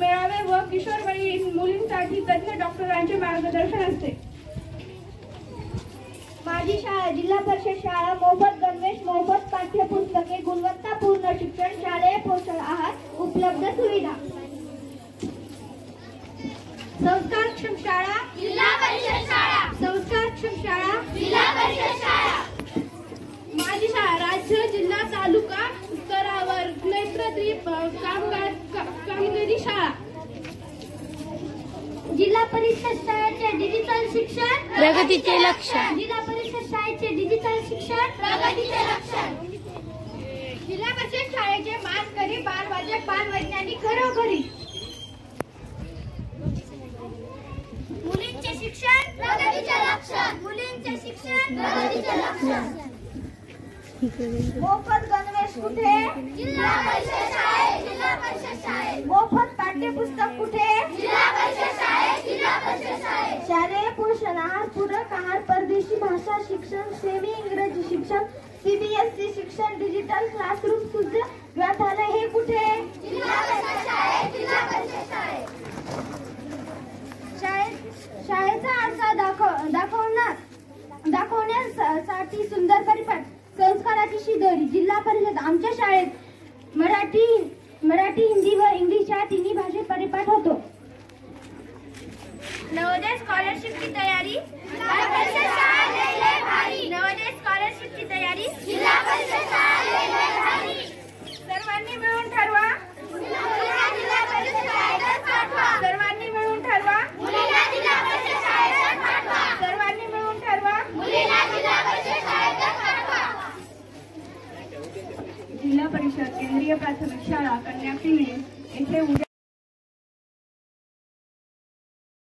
मेळावे व किशोरवयीन मुलींसाठी तज्ञ डॉक्टरांचे मार्गदर्शन असते। माझी शाळा जिल्हा परिषद शाळा मोफत गणवेश, मोफत पाठ्यपुस्तके, गुणवत्तापूर्ण शिक्षण, शालेय पोषण आहार, उपलब्ध सुविधा। संस्कारक्षम शाळा जिल्हा परिषद शाळा, संस्कारक्षम शाळा जिल्हा परिषद शाळा। माझी शाळा राज्य, जिल्हा, तालुका स्तरावर नेतृत्व कामगिरी शाळा। जिल्हा परिषद शाळेचे डिजिटल शिक्षण प्रगतीचे लक्ष्य, जिल्हा परिषद शाळेचे डिजिटल शिक्षण प्रगतीचे लक्ष्य। जिल्हा परिषद शाळेचे मानकरी, बालवाचक, बालवैज्ञानिक घरोघरी। मुलींचे शिक्षण प्रगतीचे लक्ष्य, मुलींचे शिक्षण प्रगतीचे लक्ष्य। मोफत गणवेश कुठे? जिल्हा परिषद शाळेत, जिल्हा परिषद शाळेत। मोफत पाठ्यपुस्तक कुठे? जिल्हा परिषद शाळेत, जिल्हा परिषद शाळेत। शालेय पोषण आहार, पूरक आहार, परदेशी भाषा शिक्षण, सेमी इंग्रजी शिक्षण, सीबीएसई शिक्षण, डिजिटल क्लासरूम, शुद्ध ग्रंथालय हे कुठे? जिल्हा परिषद शाळेत, जिल्हा परिषद शाळेत। शाळेचा आरसा दाखवण्यासाठी सुंदर परिपाठ, संस्काराची शिदोरी। जिल्हा परिषद आमच्या शाळेत मराठी, हिंदी व इंग्लिश या तिन्ही भाषेत परिपाठ होतो। नवोदय स्कॉलरशिपची तयारी जिल्हा परिषद शाळा लय भारी, नवोदय स्कॉलरशिपची तयारी जिल्हा परिषद शाळा लय भारी। सर्वांनी मिळून ठरवा, मुलींना जिल्हा परिषद शाळेत पाठवा, सर्वांनी मिळून ठरवा, मुलींना जिल्हा परिषद शाळेत पाठवा, सर्वांनी मिळून ठरवा। मुलींना जिल्हा परिषद शाळेत पाठवा। जिल्हा परिषद केंद्रीय प्राथमिक शाळा कन्या पिंगळी येथे